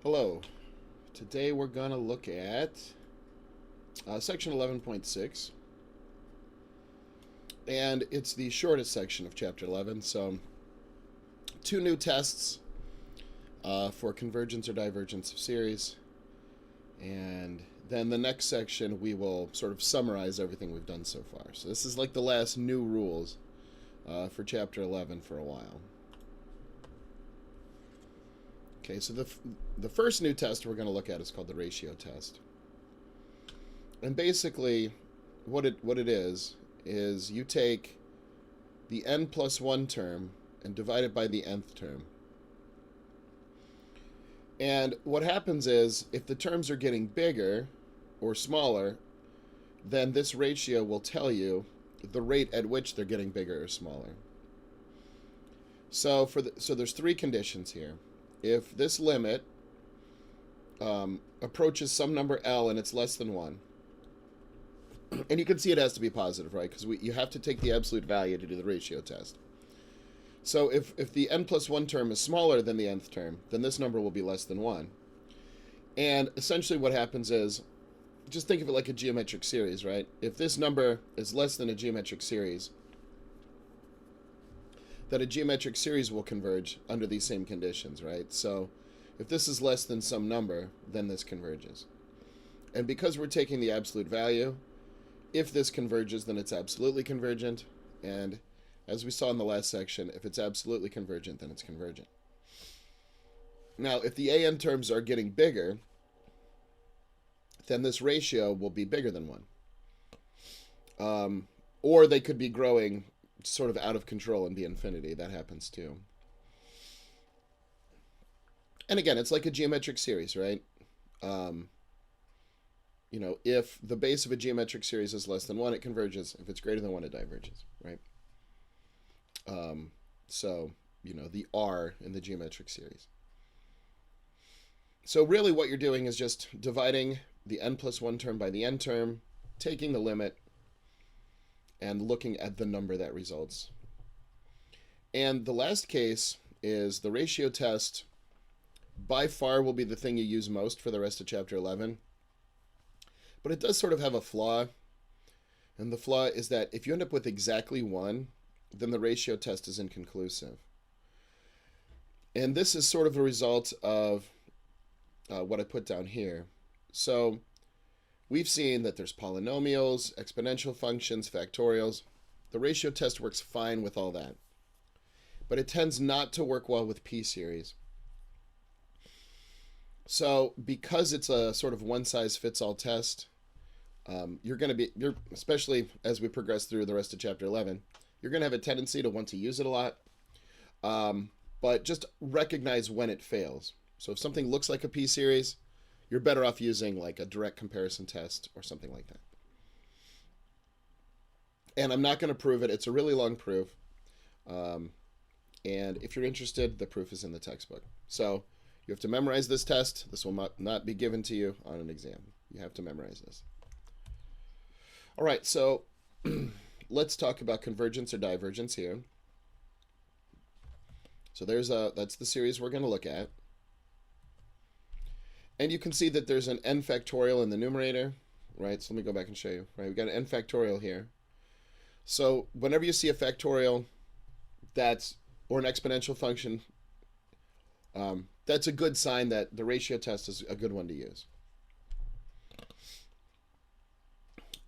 Hello. Today we're going to look at section 11.6, and it's the shortest section of chapter 11. So, two new tests for convergence or divergence of series, and then the next section we will sort of summarize everything we've done so far. So, this is like the last new rules for chapter 11 for a while. Okay, so the first new test we're going to look at is called the ratio test. And basically, what it is you take the n plus 1 term and divide it by the nth term. And what happens is, if the terms are getting bigger or smaller, then this ratio will tell you the rate at which they're getting bigger or smaller. So so there's three conditions here. If this limit approaches some number L and it's less than 1, and you can see it has to be positive, right? Because you have to take the absolute value to do the ratio test. So if the n plus 1 term is smaller than the nth term, then this number will be less than 1. And essentially what happens is, just think of it like a geometric series, right? If this number is less than a geometric series, then a geometric series will converge under these same conditions, right? So if this is less than some number, then this converges. And because we're taking the absolute value, if this converges, then it's absolutely convergent. And as we saw in the last section, if it's absolutely convergent, then it's convergent. Now, if the an terms are getting bigger, then this ratio will be bigger than 1. Or they could be growing sort of out of control and be infinity. That happens too. And again, it's like a geometric series, right? If the base of a geometric series is less than 1, it converges. If it's greater than 1, it diverges, right? So, the R in the geometric series. So really what you're doing is just dividing the n plus 1 term by the n term, taking the limit, and looking at the number that results. And the last case is the ratio test. By far will be the thing you use most for the rest of chapter 11. But it does sort of have a flaw. And the flaw is that if you end up with exactly 1, then the ratio test is inconclusive. And this is sort of a result of what I put down here. So we've seen that there's polynomials, exponential functions, factorials. The ratio test works fine with all that. But it tends not to work well with p-series. So because it's a sort of one-size-fits-all test, especially as we progress through the rest of chapter 11, you're going to have a tendency to want to use it a lot. But just recognize when it fails. So if something looks like a p-series, you're better off using like a direct comparison test or something like that. And I'm not going to prove it. It's a really long proof. And if you're interested, the proof is in the textbook. So you have to memorize this test. This will not be given to you on an exam. You have to memorize this. All right, so let's talk about convergence or divergence here. So that's the series we're going to look at. And you can see that there's an n factorial in the numerator, right? So let me go back and show you, right? We've got an n factorial here. So whenever you see a factorial or an exponential function, that's a good sign that the ratio test is a good one to use.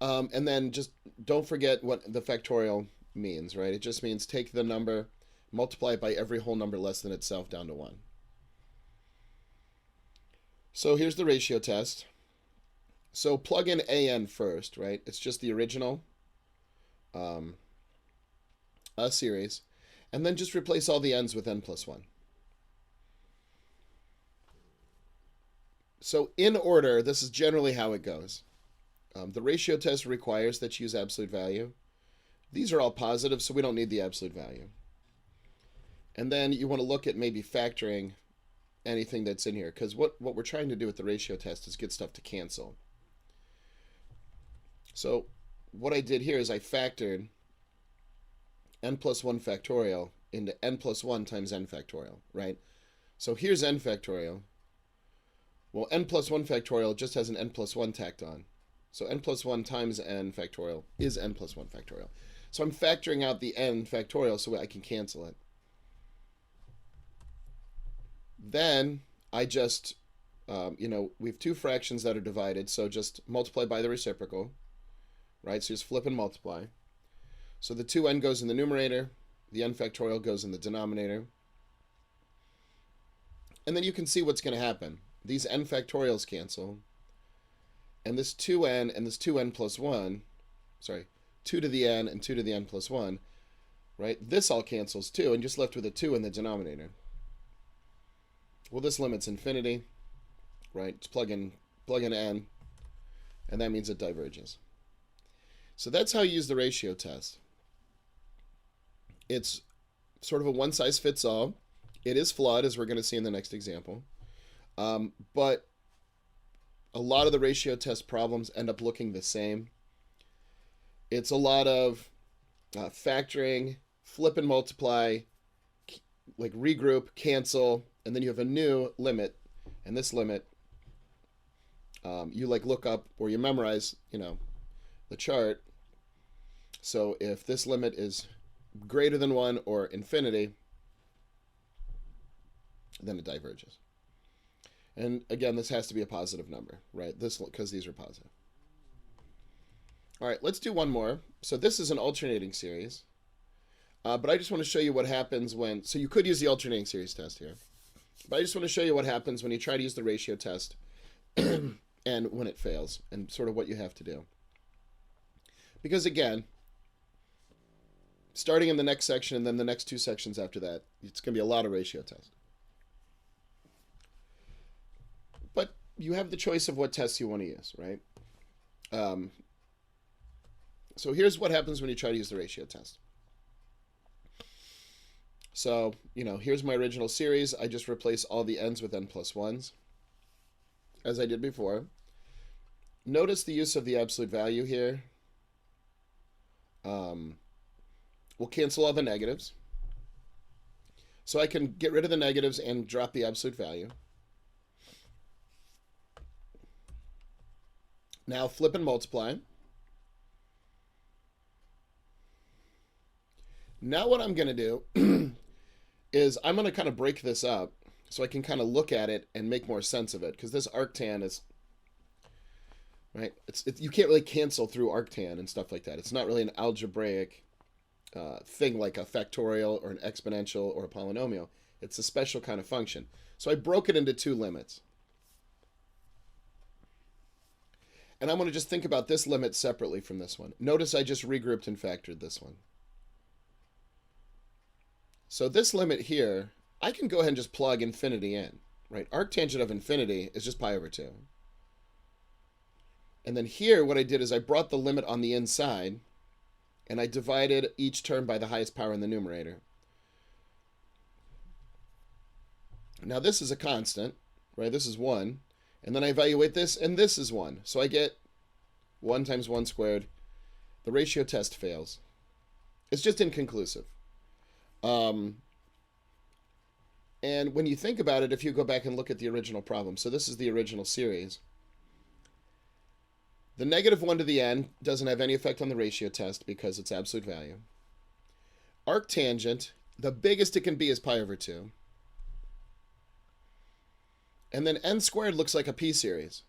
And then just don't forget what the factorial means, right? It just means take the number, multiply it by every whole number less than itself down to 1. So here's the ratio test. So plug in an first, right? It's just the original series. And then just replace all the n's with n plus 1. So in order, this is generally how it goes. The ratio test requires that you use absolute value. These are all positive, so we don't need the absolute value. And then you want to look at maybe factoring anything that's in here, because what we're trying to do with the ratio test is get stuff to cancel. So what I did here is I factored n plus 1 factorial into n plus 1 times n factorial, right? So here's n factorial. Well, n plus 1 factorial just has an n plus 1 tacked on. So n plus 1 times n factorial is n plus 1 factorial. So I'm factoring out the n factorial so I can cancel it. Then I just, we have two fractions that are divided, so just multiply by the reciprocal, right? So just flip and multiply. So the 2n goes in the numerator, the n factorial goes in the denominator. And then you can see what's going to happen. These n factorials cancel, and this 2n and this 2n plus 1, 2 to the n and 2 to the n plus 1, right? This all cancels too, and just left with a 2 in the denominator. Well, this limit's infinity, right? Just plug in n, and that means it diverges. So that's how you use the ratio test. It's sort of a one-size-fits-all. It is flawed, as we're going to see in the next example. But a lot of the ratio test problems end up looking the same. It's a lot of factoring, flip and multiply, like regroup, cancel, and then you have a new limit. And this limit, you like look up or you memorize, the chart. So if this limit is greater than 1 or infinity, then it diverges. And again, this has to be a positive number, right? Because these are positive. All right, let's do one more. So this is an alternating series. But I just want to show you what happens when... So you could use the alternating series test here. But I just want to show you what happens when you try to use the ratio test and when it fails, and sort of what you have to do. Because again, starting in the next section and then the next two sections after that, it's going to be a lot of ratio tests. But you have the choice of what tests you want to use, right? So here's what happens when you try to use the ratio test. So, here's my original series. I just replace all the n's with n plus 1s, as I did before. Notice the use of the absolute value here. We'll cancel all the negatives. So I can get rid of the negatives and drop the absolute value. Now flip and multiply. Now what I'm going to do is I'm going to kind of break this up so I can kind of look at it and make more sense of it, because this arctan is, right, you can't really cancel through arctan and stuff like that. It's not really an algebraic thing like a factorial or an exponential or a polynomial. It's a special kind of function. So I broke it into two limits. And I'm going to just think about this limit separately from this one. Notice I just regrouped and factored this one. So this limit here, I can go ahead and just plug infinity in, right? Arctangent of infinity is just pi over 2. And then here, what I did is I brought the limit on the inside, and I divided each term by the highest power in the numerator. Now this is a constant, right? This is 1. And then I evaluate this, and this is 1. So I get 1 times 1 squared. The ratio test fails. It's just inconclusive. And when you think about it, if you go back and look at the original problem, so this is the original series. The negative 1 to the n doesn't have any effect on the ratio test because it's absolute value. Arctangent, the biggest it can be is pi over 2. And then n squared looks like a p-series.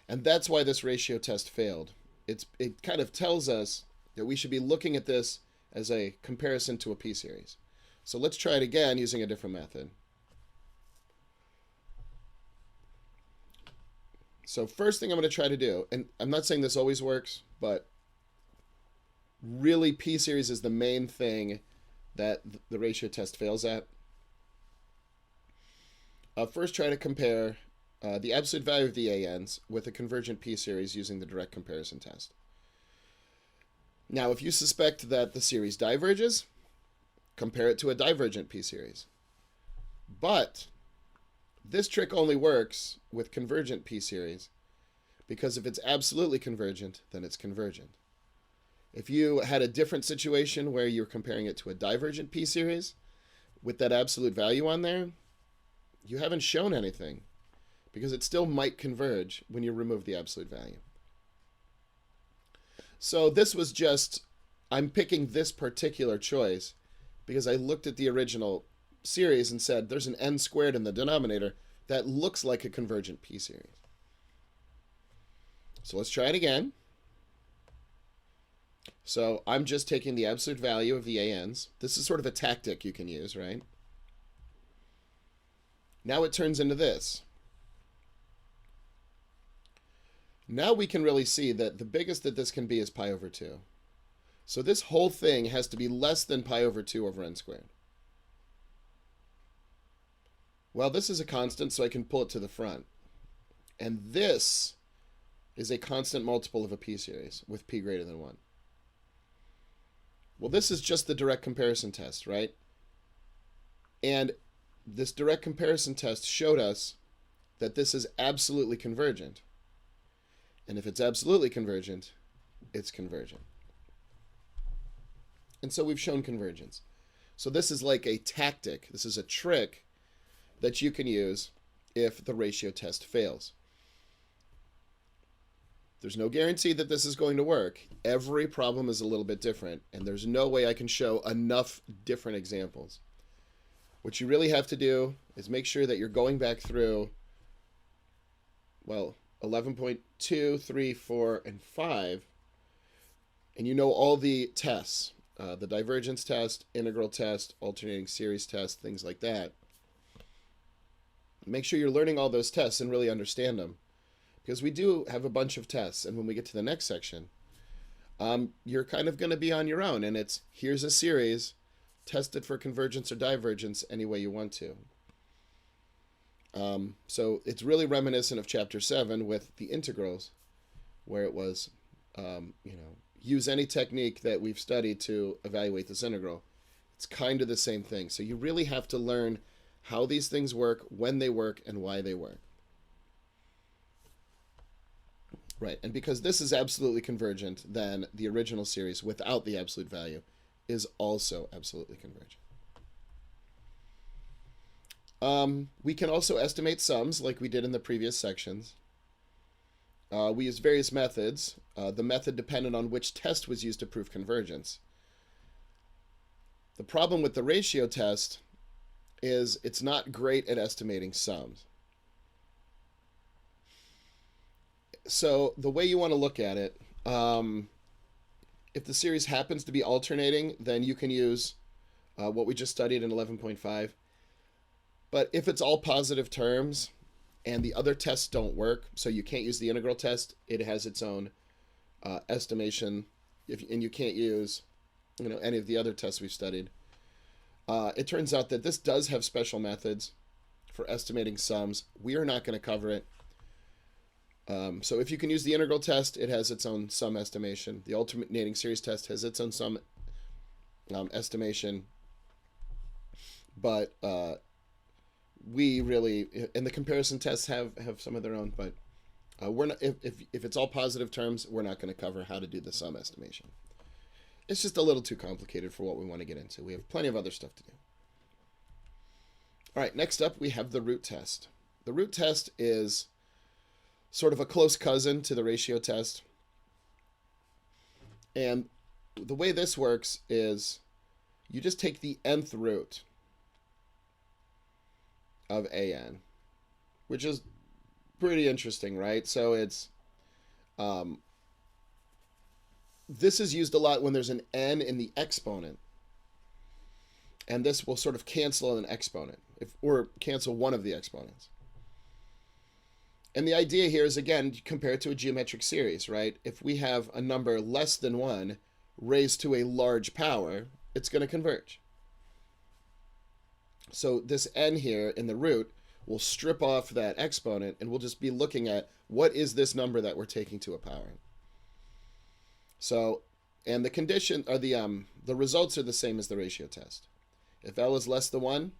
And that's why this ratio test failed. It kind of tells us that we should be looking at this as a comparison to a p-series. So let's try it again using a different method. So first thing I'm going to try to do, and I'm not saying this always works, but really p-series is the main thing that the ratio test fails at. First try to compare the absolute value of the ANs with a convergent p-series using the direct comparison test. Now, if you suspect that the series diverges, compare it to a divergent p-series. But this trick only works with convergent p-series because if it's absolutely convergent, then it's convergent. If you had a different situation where you're comparing it to a divergent p-series with that absolute value on there, you haven't shown anything because it still might converge when you remove the absolute value. So this was just, I'm picking this particular choice because I looked at the original series and said there's an n squared in the denominator that looks like a convergent p-series. So let's try it again. So I'm just taking the absolute value of the ANs. This is sort of a tactic you can use, right? Now it turns into this. Now we can really see that the biggest that this can be is pi over 2. So this whole thing has to be less than pi over 2 over n squared. Well, this is a constant, so I can pull it to the front. And this is a constant multiple of a p-series with p greater than 1. Well, this is just the direct comparison test, right? And this direct comparison test showed us that this is absolutely convergent. And if it's absolutely convergent, it's convergent. And so we've shown convergence. So this is like a tactic. This is a trick that you can use if the ratio test fails. There's no guarantee that this is going to work. Every problem is a little bit different, and there's no way I can show enough different examples. What you really have to do is make sure that you're going back through, well, 11.2, 3, 4, and 5, and you know all the tests, the divergence test, integral test, alternating series test, things like that. Make sure you're learning all those tests and really understand them, because we do have a bunch of tests, and when we get to the next section, you're kind of going to be on your own, and it's here's a series, test it for convergence or divergence any way you want to. So it's really reminiscent of chapter 7 with the integrals, where it was, use any technique that we've studied to evaluate this integral. It's kind of the same thing. So you really have to learn how these things work, when they work, and why they work. Right, and because this is absolutely convergent, then the original series without the absolute value is also absolutely convergent. We can also estimate sums like we did in the previous sections. We use various methods. The method depended on which test was used to prove convergence. The problem with the ratio test is it's not great at estimating sums. So the way you want to look at it, if the series happens to be alternating, then you can use what we just studied in 11.5. But if it's all positive terms and the other tests don't work, so you can't use the integral test, it has its own estimation, and you can't use any of the other tests we've studied. It turns out that this does have special methods for estimating sums. We are not going to cover it. So if you can use the integral test, it has its own sum estimation. The alternating series test has its own sum estimation. But we really, and the comparison tests have some of their own, but we're not, if it's all positive terms, we're not going to cover how to do the sum estimation. It's just a little too complicated for what we want to get into. We have plenty of other stuff to do. All right, next up we have the root test. The root test is sort of a close cousin to the ratio test. And the way this works is you just take the nth root of an, which is pretty interesting, right? So it's this is used a lot when there's an n in the exponent, and this will sort of cancel an exponent, or cancel one of the exponents. And the idea here is, again, compare it to a geometric series, right? If we have a number less than 1 raised to a large power, it's going to converge. So this n here in the root will strip off that exponent, and we'll just be looking at what is this number that we're taking to a power. So, and the condition, or the results are the same as the ratio test. If L is less than 1,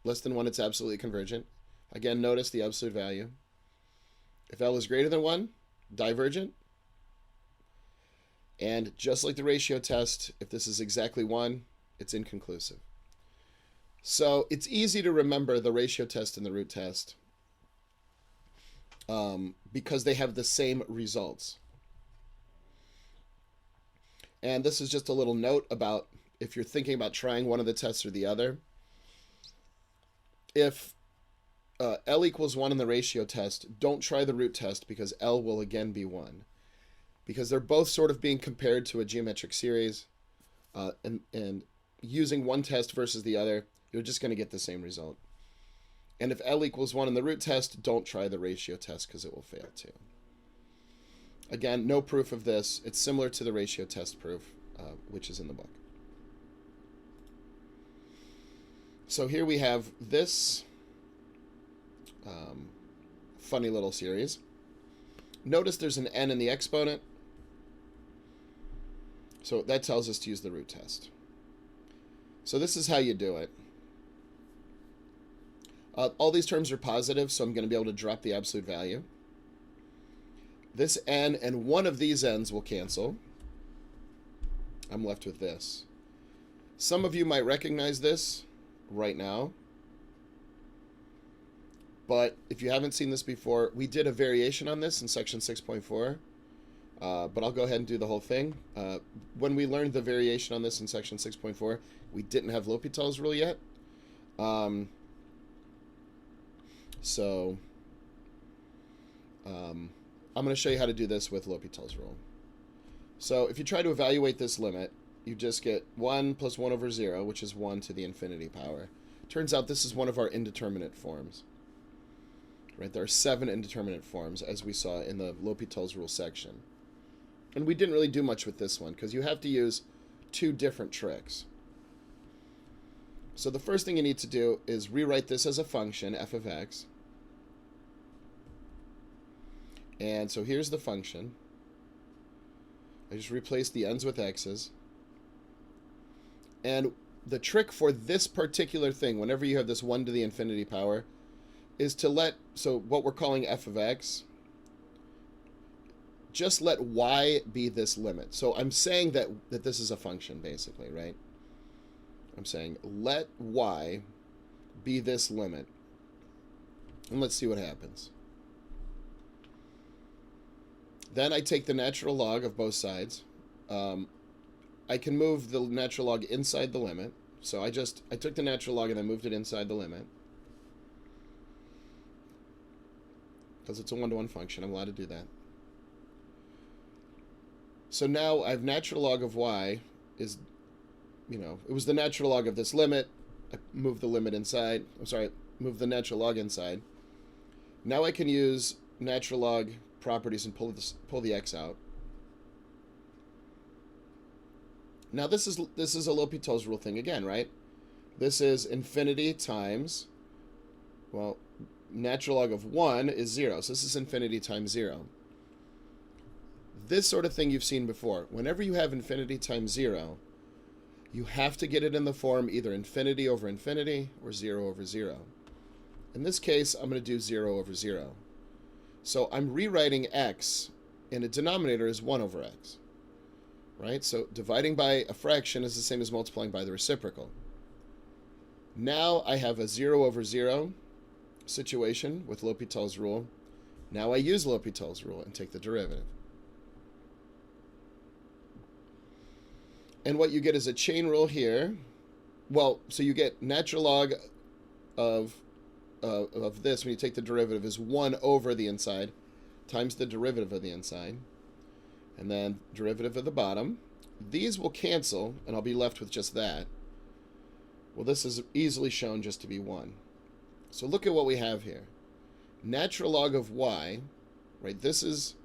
it's absolutely convergent. Again, notice the absolute value. If L is greater than 1, divergent. And just like the ratio test, if this is exactly 1, it's inconclusive. So it's easy to remember the ratio test and the root test. because they have the same results. And this is just a little note about if you're thinking about trying one of the tests or the other. If L equals 1 in the ratio test, don't try the root test because L will again be 1. Because they're both sort of being compared to a geometric series. And using one test versus the other, you're just going to get the same result. And if L equals 1 in the root test, don't try the ratio test because it will fail too. Again, no proof of this. It's similar to the ratio test proof, which is in the book. So here we have this funny little series. Notice there's an n in the exponent. So that tells us to use the root test. So this is how you do it. All these terms are positive, so I'm going to be able to drop the absolute value. This n and one of these n's will cancel. I'm left with this. Some of you might recognize this right now. But if you haven't seen this before, we did a variation on this in section 6.4. But I'll go ahead and do the whole thing. When we learned the variation on this in section 6.4, we didn't have L'Hopital's rule yet. I'm going to show you how to do this with L'Hopital's rule. So if you try to evaluate this limit, you just get 1 plus 1 over 0, which is 1 to the infinity power. Turns out this is one of our indeterminate forms. Right? There are 7 indeterminate forms, as we saw in the L'Hopital's rule section. And we didn't really do much with this one, because you have to use 2 different tricks. So the first thing you need to do is rewrite this as a function, f of x. And so here's the function. I just replace the n's with x's. And the trick for this particular thing, whenever you have this 1 to the infinity power, is to let, so what we're calling f of x, just let y be this limit. So I'm saying that this is a function, basically, right? I'm saying let y be this limit. And let's see what happens. Then I take the natural log of both sides. I can move the natural log inside the limit. So I took the natural log and then moved it inside the limit. Because it's a one-to-one function, I'm allowed to do that. So now I have natural log of y is, it was the natural log of this limit. I moved the limit inside. Move the natural log inside. Now I can use natural log properties and pull the x out. Now this is a L'Hopital's rule thing again, right? This is infinity times, well, natural log of 1 is 0. So this is infinity times 0. This sort of thing you've seen before. Whenever you have infinity times 0, you have to get it in the form either infinity over infinity or 0 over 0. In this case, I'm going to do 0 over 0. So I'm rewriting x in a denominator as 1 over x. Right? So dividing by a fraction is the same as multiplying by the reciprocal. Now I have a 0 over 0 situation with L'Hopital's rule. Now I use L'Hopital's rule and take the derivative. And what you get is a chain rule here. Well, so you get natural log of this when you take the derivative is 1 over the inside times the derivative of the inside. And then derivative of the bottom. These will cancel, and I'll be left with just that. Well, this is easily shown just to be 1. So look at what we have here. Natural log of y, right? This is,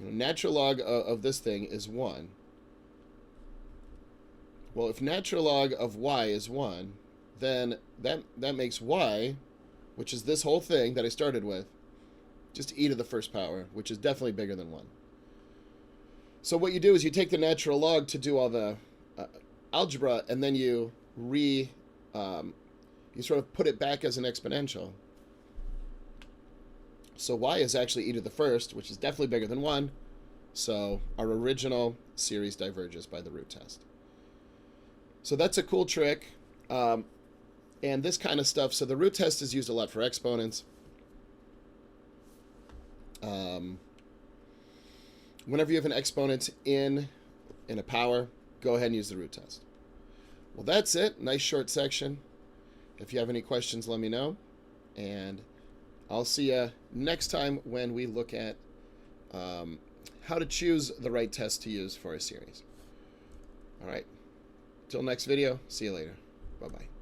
natural log of this thing is 1. Well, if natural log of y is 1, then that makes y, which is this whole thing that I started with, just e to the first power, which is definitely bigger than 1. So what you do is you take the natural log to do all the algebra, and then you sort of put it back as an exponential. So y is actually e to the first, which is definitely bigger than 1. So our original series diverges by the root test. So that's a cool trick. And this kind of stuff. So the root test is used a lot for exponents. Whenever you have an exponent in a power, go ahead and use the root test. Well, that's it. Nice short section. If you have any questions, let me know. And I'll see you next time when we look at how to choose the right test to use for a series. All right. Till next video. See you later. Bye-bye.